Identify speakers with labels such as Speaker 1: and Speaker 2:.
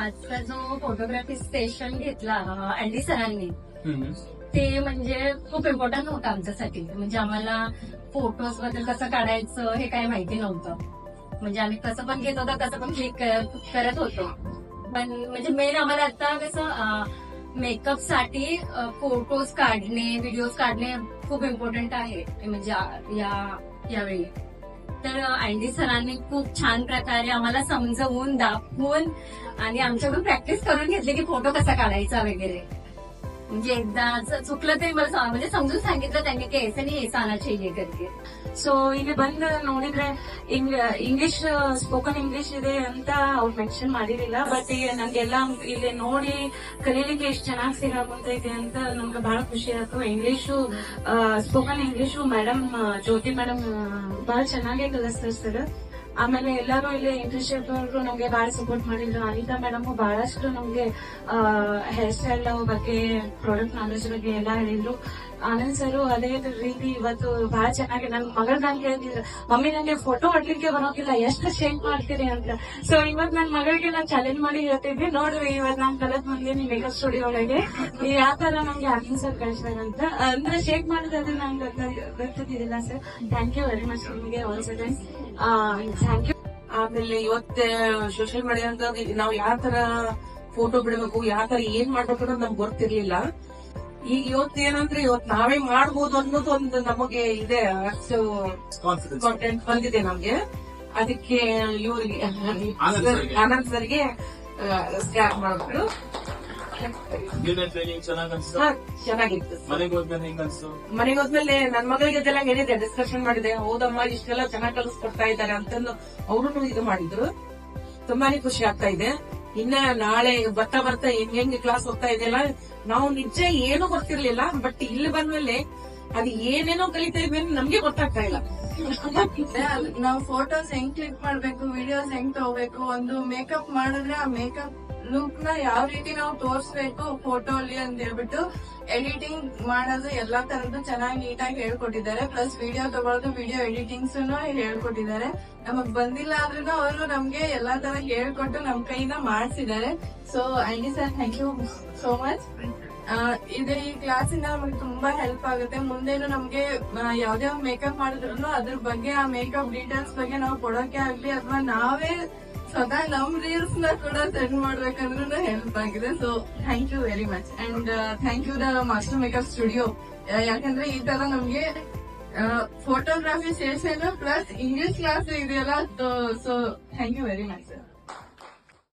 Speaker 1: आजचा जो photography session घेतला अँडी सरांनी ते म्हणजे खूप इम्पॉर्टंट होतं आमच्यासाठी. म्हणजे आम्हाला फोटोज बद्दल कसं काढायचं हे काही माहिती नव्हतं. म्हणजे आम्ही कसं पण घेत होतो कसं पण क्लिक करत होतो. पण म्हणजे मेन आम्हाला आता कसं मेकअपसाठी फोटोज काढणे व्हिडिओज काढणे खूप इम्पॉर्टंट आहे. म्हणजे यावेळी तर अँडी सरांनी खूप छान प्रकारे आम्हाला समजवून दाखवून आणि आमच्याकडून प्रॅक्टिस करून घेतली की फोटो कसा काढायचा वगैरे. म्हणजे एकदा चुकलं तरी मला म्हणजे समजून सांगितलं त्यांनी की ऐसे नाही ऐसा आना चाहिए करके.
Speaker 2: ಸೊ ಇಲ್ಲಿ ಬಂದು ನೋಡಿದ್ರೆ ಇಂಗ್ಲಿಷ್ ಸ್ಪೋಕನ್ ಇಂಗ್ಲಿಷ್ ಇದೆ ಅಂತ ಅವ್ರು ಮೆನ್ಷನ್ ಮಾಡಿರಲಿಲ್ಲ. ಬಟ್ ನಂಗೆಲ್ಲ ಇಲ್ಲಿ ನೋಡಿ ಕಲೀಲಿಕ್ಕೆ ಎಷ್ಟು ಚೆನ್ನಾಗಿ ಸಿಗಾಕುಂತೈತೆ ಅಂತ ನಮ್ಗೆ ಬಹಳ ಖುಷಿ ಆಯ್ತು. ಇಂಗ್ಲಿಷು ಸ್ಪೋಕನ್ ಇಂಗ್ಲಿಷು ಮೇಡಮ್ ಜ್ಯೋತಿ ಮೇಡಮ್ ಬಹಳ ಚೆನ್ನಾಗಿ ಕಲಿಸ್ತಾರೆ ಸರ್. ಆಮೇಲೆ ಎಲ್ಲರೂ ಇಲ್ಲಿ ಇಂಟರ್ನ್ಶಿಪ್ ಅವರು ನಮ್ಗೆ ಬಹಳ ಸಪೋರ್ಟ್ ಮಾಡಿದ್ರು. ಅನಿತಾ ಮೇಡಮ್ ಬಹಳಷ್ಟು ನಮ್ಗೆ ಹೇರ್ ಸ್ಟೈಲ್ ಬಗ್ಗೆ ಪ್ರಾಡಕ್ಟ್ ನಾಲೆಜ್ ಬಗ್ಗೆ ಎಲ್ಲ ಹೇಳಿದ್ರು. ಆನಂದ್ ಸರ್ ಅದೇ ರೀತಿ ಇವತ್ತು ಬಹಳ ಚೆನ್ನಾಗಿ ನನ್ ಮಗಳು ನಂಗೆ ಹೇಳ್ತಿದ್ರು, ಮಮ್ಮಿ ನಂಗೆ ಫೋಟೋ ಹೊಡ್ಲಿಕ್ಕೆ ಬರೋಕಿಲ್ಲ, ಎಷ್ಟು ಶೇಕ್ ಮಾಡ್ತೀರಿ ಅಂತ. ಸೊ ಇವತ್ ನನ್ ಮಗಳಿಗೆ ನಾನು ಚಾಲೆಂಜ್ ಮಾಡಿ ಹೇಳ್ತಿದ್ದೆ, ನೋಡ್ರಿ ಇವತ್ ನಾನ್ ಕಲದ್ ಬಂದಿನಿ ಮೇಕಪ್ ಸ್ಟುಡಿಯೋ ಒಳಗೆ ಯಾವ ತರ ನಮ್ಗೆ ಆನಂದ್ ಸರ್ ಕಳಿಸ್ತಾರಂತ. ಅಂದ್ರೆ ಶೇಕ್ ಮಾಡೋದಾದ್ರೆ ನಂಗೆ ಗೊತ್ತಿದ್ದಿಲ್ಲ sir. Thank you very much ನಿಮಗೆ ಆಲ್ ಸೆಕೆಂಡ್ ಥ್ಯಾಂಕ್ ಯು.
Speaker 3: ಆಮೇಲೆ ಇವತ್ತೇ ಸೋಷಿಯಲ್ ಮೀಡಿಯಾ ಅಂತ ನಾವು ಯಾವ ತರ ಫೋಟೋ ಬಿಡಬೇಕು, ಯಾವ ತರ ಏನ್ ಮಾಡ್ಬೇಕು ಅನ್ನೋದು ನಮ್ಗೆ ಗೊತ್ತಿರ್ಲಿಲ್ಲ. ಈಗ ಇವತ್ತು ಏನಂದ್ರೆ ಇವತ್ತು ನಾವೇ ಮಾಡ್ಬೋದು ಅನ್ನೋದು ಒಂದು ನಮಗೆ ಇದೆ, ಅಷ್ಟು ಕಾನ್ಫಿಡೆಂಟ್ ಬಂದಿದೆ ನಮ್ಗೆ. ಅದಕ್ಕೆ ಇವರಿಗೆ ಆನಂದ್ ಸರ್ಗೆ ಸ್ಟಾರ್ಟ್ ಮಾಡ್ಬಿಟ್ಟು ಚೆನ್ನಾಗಿತ್ತು. ಮನೆಗೆ ಹೋದ್ಮೇಲೆ ನನ್ ಮಗಳಿಗೆ ಇದೆಲ್ಲ ಹೇಳಿದೆ, ಡಿಸ್ಕಷನ್ ಮಾಡಿದೆ. ಹೌದಮ್ಮ ಇಷ್ಟೆಲ್ಲ ಚೆನ್ನಾಗಿ ಕಲಿಸ್ಕೊಡ್ತಾ ಇದ್ದಾರೆ ಅಂತಂದು ಅವರು ಇದು ಮಾಡಿದ್ರು. ತುಂಬಾನೇ ಖುಷಿ ಆಗ್ತಾ ಇದೆ. ಇನ್ನ ನಾಳೆ ಬರ್ತಾ ಬರ್ತಾ ಹೆಂಗೆ ಕ್ಲಾಸ್ ಹೋಗ್ತಾ ಇದೆಯಲ್ಲ, ನಾವು ನಿಜ ಏನೂ ಗೊತ್ತಿರ್ಲಿಲ್ಲ. ಬಟ್ ಇಲ್ಲಿ ಬಂದ್ಮೇಲೆ ಅದು ಏನೇನೋ ಕಲಿತಾ ಇದ್ವಿ ನಮ್ಗೆ ಗೊತ್ತಾಗ್ತಾ ಇಲ್ಲ.
Speaker 4: ನಾವು ಫೋಟೋಸ್ ಹೆಂಗ್ ಕ್ಲಿಕ್ ಮಾಡ್ಬೇಕು, ವಿಡಿಯೋಸ್ ಹೆಂಗ್ ತಗೋಬೇಕು, ಒಂದು ಮೇಕಪ್ ಮಾಡಿದ್ರೆ ಆ ಮೇಕಪ್ ಲುಕ್ ನ ಯಾವ ರೀತಿ ನಾವು ತೋರ್ಸ್ಬೇಕು ಫೋಟೋ ಅಲ್ಲಿ ಅಂತ ಹೇಳ್ಬಿಟ್ಟು ಎಡಿಟಿಂಗ್ ಮಾಡೋದು ಎಲ್ಲಾ ತರದ್ದು ಚೆನ್ನಾಗಿ ನೀಟಾಗಿ ಹೇಳ್ಕೊಟ್ಟಿದ್ದಾರೆ. ಪ್ಲಸ್ ವಿಡಿಯೋ ತಗೊಳ್ಳೋದು, ವಿಡಿಯೋ ಎಡಿಟಿಂಗ್ಸ್ ಹೇಳ್ಕೊಟ್ಟಿದ್ದಾರೆ. ನಮಗ್ ಬಂದಿಲ್ಲ ಆದ್ರೂ ಅವರು ನಮ್ಗೆ ಎಲ್ಲಾ ತರ ಹೇಳ್ಕೊಟ್ಟು ನಮ್ ಕೈಯಿಂದ ಮಾಡ್ಸಿದ್ದಾರೆ. So Andy sir thank you so much. ಇದು ಈ ಕ್ಲಾಸ್ ಇಂದ ನಮಗೆ ತುಂಬಾ ಹೆಲ್ಪ್ ಆಗುತ್ತೆ. ಮುಂದೇನು ನಮ್ಗೆ ಯಾವ್ದೇ ಮೇಕಪ್ ಮಾಡಿದ್ರು ಅದ್ರ ಬಗ್ಗೆ ಆ ಮೇಕಪ್ ಡೀಟೇಲ್ಸ್ ಬಗ್ಗೆ ನಾವು ಕೊಡೋಕೆ ಆಗ್ಲಿ ಅಥವಾ ನಾವೇ ಸ್ವತಃ ನಮ್ ರೀಲ್ಸ್ ನ ಕೂಡ ಸೆಂಡ್ ಮಾಡ್ಬೇಕಂದ್ರೂ ಹೆಲ್ಪ್ ಆಗಿದೆ. So thank you very much and thank you the master makeup studio. ಯಾಕಂದ್ರೆ ಈ ತರ ನಮ್ಗೆ photography session plus English class ಇದೆಯಲ್ಲ. So thank you very much sir.